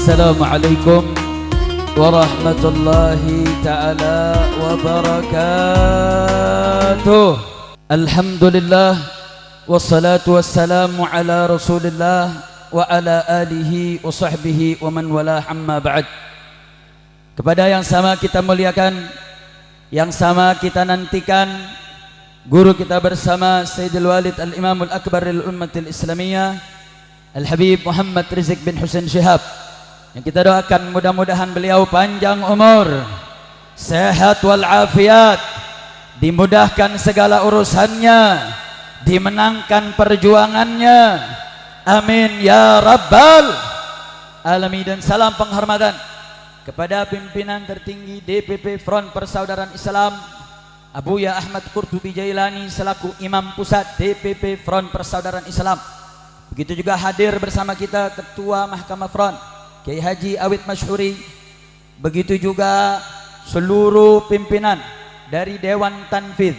Assalamualaikum warahmatullahi ta'ala wabarakatuh. Alhamdulillah wassalatu wassalamu ala rasulillah wa ala alihi wa sahbihi wa man wala amma ba'd. Kepada yang sama kita muliakan, yang sama kita nantikan, guru kita bersama Sayyidul Walid Al-Imamul Akbar Al-Ummatil Islamiyah Al-Habib Muhammad Rizik bin Husain Shihab, yang kita doakan mudah-mudahan beliau panjang umur, sehat walafiat, dimudahkan segala urusannya, dimenangkan perjuangannya, amin ya rabbal alamin. Dan salam penghormatan kepada pimpinan tertinggi DPP Front Persaudaraan Islam Abuya Ahmad Qurtubi Jailani selaku Imam Pusat DPP Front Persaudaraan Islam. Begitu juga hadir bersama kita Ketua Mahkamah Front Kiai Haji Awid Masyhuri, begitu juga seluruh pimpinan dari Dewan Tanfidz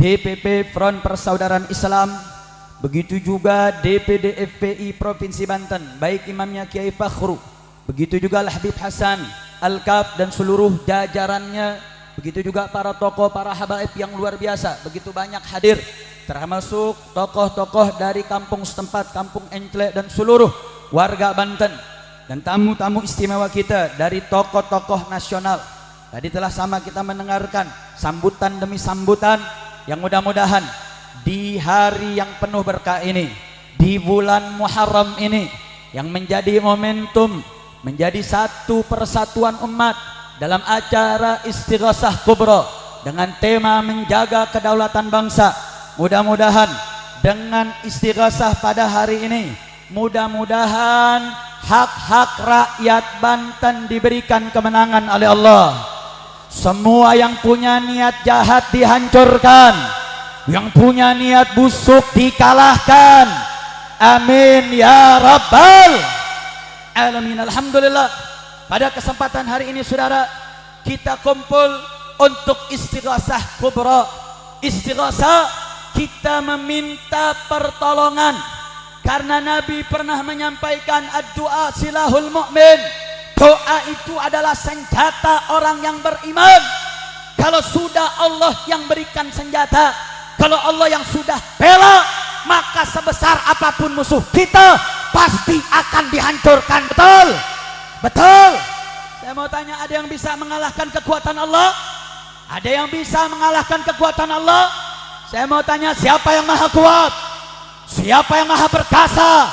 DPP Front Persaudaraan Islam, begitu juga DPD FPI Provinsi Banten, baik imamnya Kiai Fakhru, begitu juga Al-Habib Hasan Al-Kaf dan seluruh jajarannya, begitu juga para tokoh, para habaib yang luar biasa, begitu banyak hadir, termasuk tokoh-tokoh dari kampung setempat, kampung Enclek dan seluruh warga Banten, dan tamu-tamu istimewa kita dari tokoh-tokoh nasional. Tadi telah sama kita mendengarkan sambutan demi sambutan yang mudah-mudahan di hari yang penuh berkah ini, di bulan Muharram ini, yang menjadi momentum, menjadi satu persatuan umat dalam acara Istighosah Kubra dengan tema menjaga kedaulatan bangsa. Mudah-mudahan dengan istighosah pada hari ini, mudah-mudahan hak-hak rakyat Banten diberikan kemenangan oleh Allah. Semua yang punya niat jahat dihancurkan, yang punya niat busuk dikalahkan, amin ya rabbal alamin. Alhamdulillah, pada kesempatan hari ini saudara, kita kumpul untuk istighosah kubra. Istighosah, kita meminta pertolongan, karena Nabi pernah menyampaikan ad-du'a silahul mu'min. Doa itu adalah senjata orang yang beriman. Kalau sudah Allah yang berikan senjata, kalau Allah yang sudah bela, maka sebesar apapun musuh kita pasti akan dihancurkan. Betul? Betul? Saya mau tanya, ada yang bisa mengalahkan kekuatan Allah? Ada yang bisa mengalahkan kekuatan Allah? Saya mau tanya, siapa yang maha kuat? Siapa yang maha perkasa?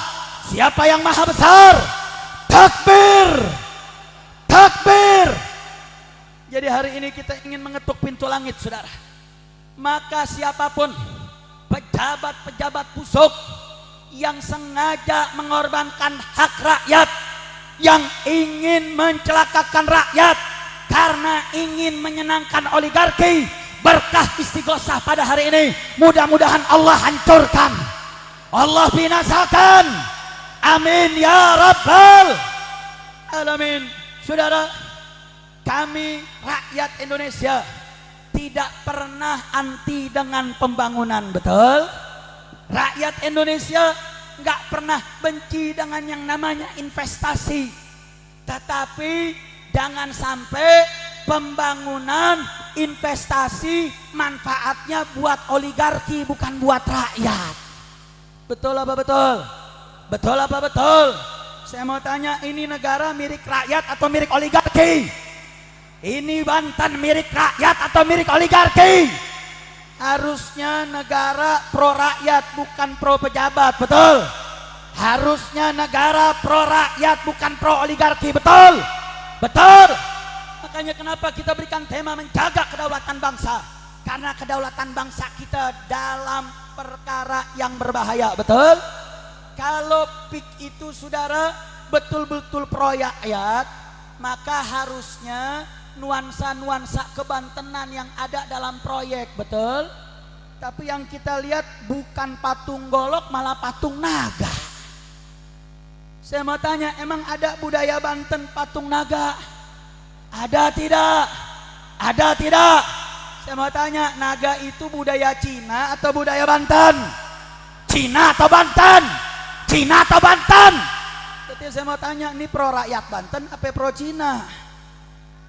Siapa yang maha besar? Takbir! Takbir! Jadi hari ini kita ingin mengetuk pintu langit saudara. Maka siapapun pejabat-pejabat busuk yang sengaja mengorbankan hak rakyat, yang ingin mencelakakan rakyat karena ingin menyenangkan oligarki, berkah istighosah pada hari ini mudah-mudahan Allah hancurkan, Allah binasakan, amin ya rabbal alamin. Saudara, kami rakyat Indonesia tidak pernah anti dengan pembangunan, betul? Rakyat Indonesia nggak pernah benci dengan yang namanya investasi, tetapi jangan sampai pembangunan investasi manfaatnya buat oligarki, bukan buat rakyat. Betul apa betul? Betul apa betul? Saya mau tanya, ini negara milik rakyat atau milik oligarki? Ini Banten milik rakyat atau milik oligarki? Harusnya negara pro rakyat bukan pro pejabat, betul? Harusnya negara pro rakyat bukan pro oligarki, betul? Betul? Makanya kenapa kita berikan tema menjaga kedaulatan bangsa? Karena kedaulatan bangsa kita dalam perkara yang berbahaya, betul? Kalau PIK itu saudara betul-betul pro rakyat, maka harusnya nuansa-nuansa kebantenan yang ada dalam proyek, betul? Tapi yang kita lihat bukan patung golok, malah patung naga. Saya mau tanya, emang ada budaya Banten patung naga? Ada tidak? Ada tidak? Saya mau tanya, naga itu budaya Cina atau budaya Banten? Cina atau Banten? Cina atau Banten? Jadi saya mau tanya, ini pro rakyat Banten apa pro Cina?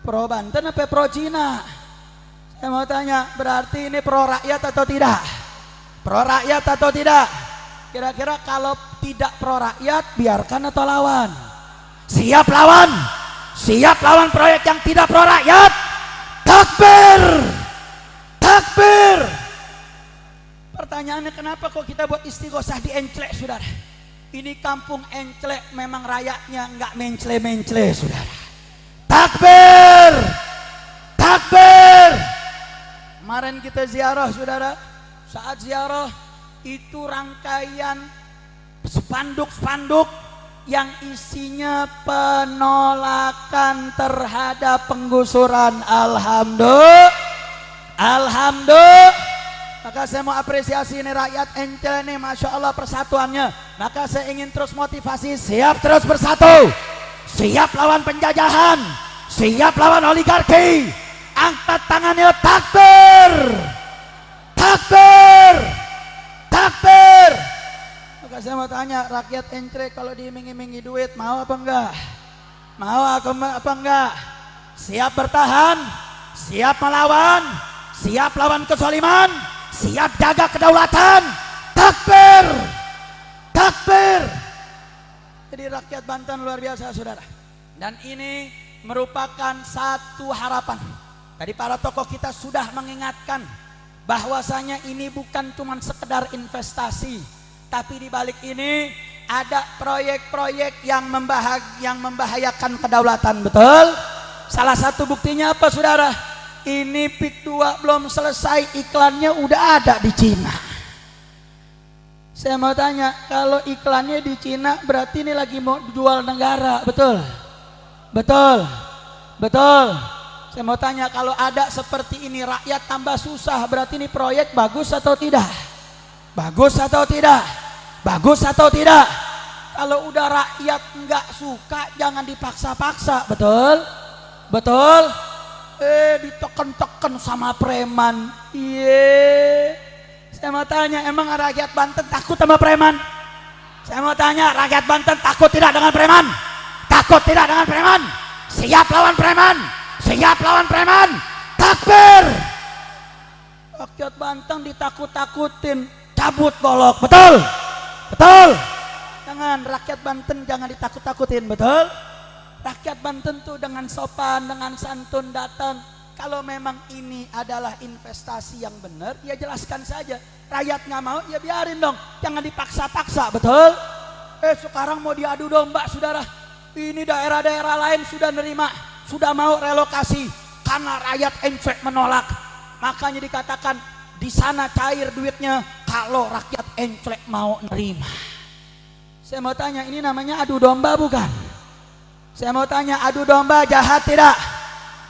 Pro Banten apa pro Cina? Saya mau tanya, berarti ini pro rakyat atau tidak? Pro rakyat atau tidak? Kira-kira kalau tidak pro rakyat, biarkan atau lawan? Siap lawan? Siap lawan proyek yang tidak pro rakyat? Takbir! Takbir! Pertanyaannya, kenapa kok kita buat istighosah di Enclek, saudara? Ini kampung Enclek, memang rakyatnya nggak mencle-mencle, saudara. Takbir! Takbir! Kemarin kita ziarah, saudara. Saat ziarah itu rangkaian spanduk-spanduk yang isinya penolakan terhadap penggusuran. Alhamdulillah. Alhamdulillah. Maka saya mau apresiasi ini rakyat Enclek ini, Masya Allah persatuannya. Maka saya ingin terus motivasi, siap terus bersatu, siap lawan penjajahan, siap lawan oligarki. Angkat tangannya, takbir! Takbir! Takbir! Maka saya mau tanya, rakyat Enclek kalau diiming-imingi duit mau apa enggak? Mau apa enggak? Siap bertahan, siap melawan, siap lawan kezaliman, siap jaga kedaulatan. Takbir! Takbir! Jadi rakyat Banten luar biasa, saudara. Dan ini merupakan satu harapan. Tadi para tokoh kita sudah mengingatkan bahwasanya ini bukan cuma sekedar investasi, tapi di balik ini ada proyek-proyek yang membahayakan kedaulatan, betul? Salah satu buktinya apa, saudara? Ini PIK 2 belum selesai, iklannya udah ada di Cina. Saya mau tanya, kalau iklannya di Cina berarti ini lagi mau jual negara, betul? Betul? Betul? Saya mau tanya, kalau ada seperti ini rakyat tambah susah, berarti ini proyek bagus atau tidak? Bagus atau tidak? Bagus atau tidak? Kalau udah rakyat nggak suka, jangan dipaksa-paksa, betul? Betul? Diteken-teken sama preman. Iya. Saya mau tanya, emang rakyat Banten takut sama preman? Saya mau tanya, rakyat Banten takut tidak dengan preman? Takut tidak dengan preman? Siap lawan preman? Siap lawan preman? Takbir! Rakyat Banten ditakut-takutin, cabut golok, betul? Betul? Jangan, rakyat Banten jangan ditakut-takutin, betul? Rakyat Banten tuh dengan sopan, dengan santun datang. Kalau memang ini adalah investasi yang benar, ya jelaskan saja. Rakyat nggak mau, ya biarin dong. Jangan dipaksa-paksa, betul? Sekarang mau diadu domba, saudara. Ini daerah-daerah lain sudah nerima, sudah mau relokasi karena rakyat Enclek menolak. Makanya dikatakan di sana cair duitnya kalau rakyat Enclek mau nerima. Saya mau tanya, ini namanya adu domba bukan? Saya mau tanya, adu domba jahat tidak?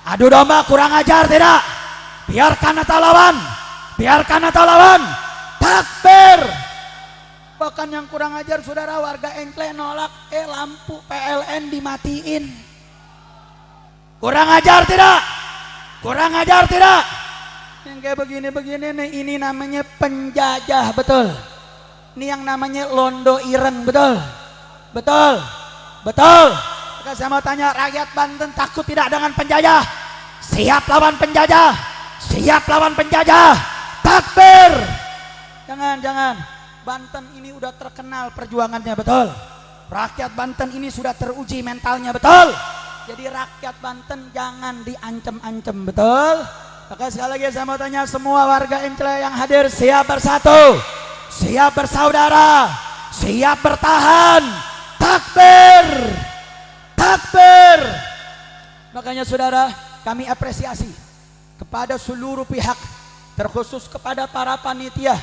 Adu domba kurang ajar tidak? Biarkan atau lawan? Biarkan atau lawan? Takbir! Bahkan yang kurang ajar, saudara, warga Enclek nolak, lampu PLN dimatiin. Kurang ajar tidak? Kurang ajar tidak? Yang kayak begini-begini nih, ini namanya penjajah, betul? Ini yang namanya londo ireng, betul? Betul? Betul? Maka saya mau tanya, rakyat Banten takut tidak dengan penjajah? Siap lawan penjajah? Siap lawan penjajah? Takbir! Jangan. Banten ini udah terkenal perjuangannya, betul? Rakyat Banten ini sudah teruji mentalnya, betul? Jadi rakyat Banten jangan diancam-ancam, betul? Maka sekali lagi saya mau tanya, semua warga Enclek yang hadir siap bersatu, siap bersaudara, siap bertahan. Takbir! Takbir! Makanya saudara, kami apresiasi kepada seluruh pihak, terkhusus kepada para panitia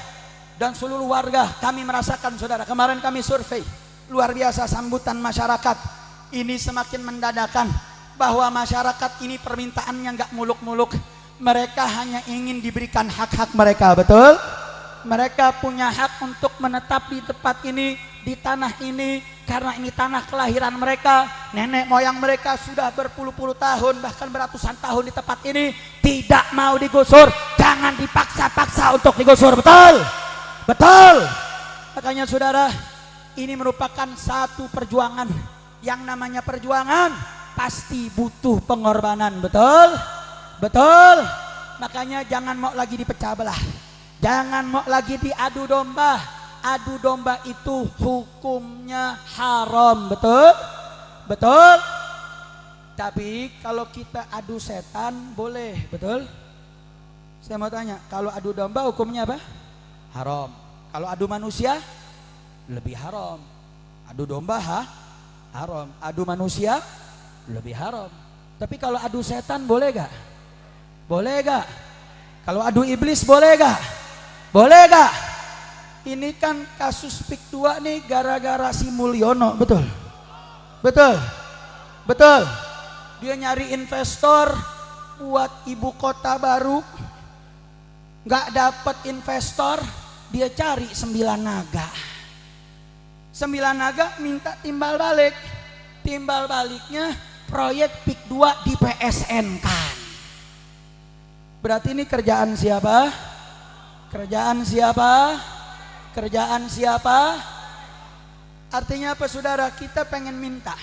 dan seluruh warga. Kami merasakan, saudara, kemarin kami survei, luar biasa sambutan masyarakat. Ini semakin mendadakan bahwa masyarakat ini permintaannya nggak muluk-muluk. Mereka hanya ingin diberikan hak-hak mereka, betul? Mereka punya hak untuk menetap di tempat ini, di tanah ini, karena ini tanah kelahiran mereka. Nenek moyang mereka sudah berpuluh-puluh tahun, bahkan beratusan tahun di tempat ini, tidak mau digusur. Jangan dipaksa-paksa untuk digusur, betul? Betul. Makanya saudara, ini merupakan satu perjuangan. Yang namanya perjuangan pasti butuh pengorbanan, betul? Betul. Makanya jangan mau lagi dipecah belah. Jangan mau lagi diadu domba. Adu domba itu hukumnya haram, betul? Betul. Tapi kalau kita adu setan boleh, betul? Saya mau tanya, kalau adu domba hukumnya apa? Haram. Kalau adu manusia lebih haram. Adu domba haram. Adu manusia lebih haram. Tapi kalau adu setan boleh gak? Boleh gak? Kalau adu iblis boleh gak? Boleh gak? Ini kan kasus PIK 2 nih gara-gara si Mulyono, betul? Betul? Betul? Dia nyari investor buat ibu kota baru, gak dapet investor, dia cari 9 naga. 9 naga minta timbal balik. Timbal baliknya proyek PIK 2 di PSN kan. Berarti ini kerjaan siapa? Kerjaan siapa? Kerjaan siapa? Artinya apa saudara? Kita pengen minta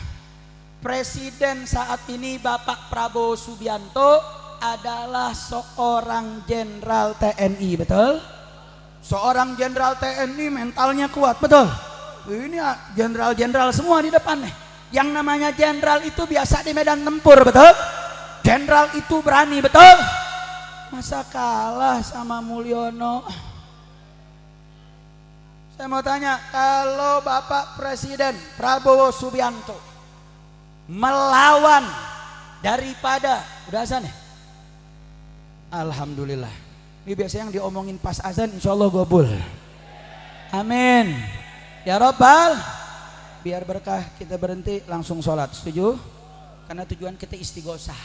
Presiden saat ini Bapak Prabowo Subianto adalah seorang jenderal TNI, betul? Seorang jenderal TNI mentalnya kuat, betul? Ini jenderal-jenderal semua di depan nih. Yang namanya jenderal itu biasa di medan tempur, betul? Jenderal itu berani, betul? Masa kalah sama Mulyono? Saya mau tanya, kalau Bapak Presiden Prabowo Subianto melawan daripada, udah azan ya? Alhamdulillah. Ini biasanya yang diomongin pas azan insya Allah gobul. Amin. Ya Rabbal. Biar berkah kita berhenti langsung sholat, setuju? Karena tujuan kita istighosah,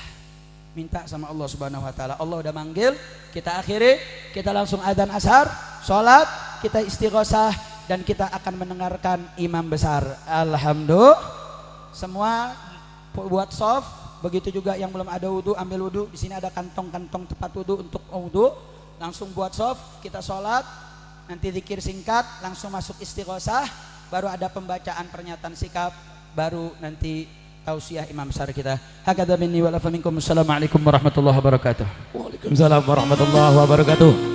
minta sama Allah Subhanahu Wa Taala. Allah udah manggil, kita akhiri, kita langsung adzan asar, sholat, kita istighosah, dan kita akan mendengarkan imam besar. Alhamdulillah. Semua buat soft, begitu juga yang belum ada wudhu, ambil wudhu. Di sini ada kantong-kantong tempat wudhu untuk wudhu. Langsung buat soft, kita sholat, nanti zikir singkat, langsung masuk istighosah, baru ada pembacaan pernyataan sikap, baru nanti tausiah imam besar kita. Hakadha minni wa lafa minkum. Assalamualaikum warahmatullahi wabarakatuh. Waalaikumsalam warahmatullahi wabarakatuh.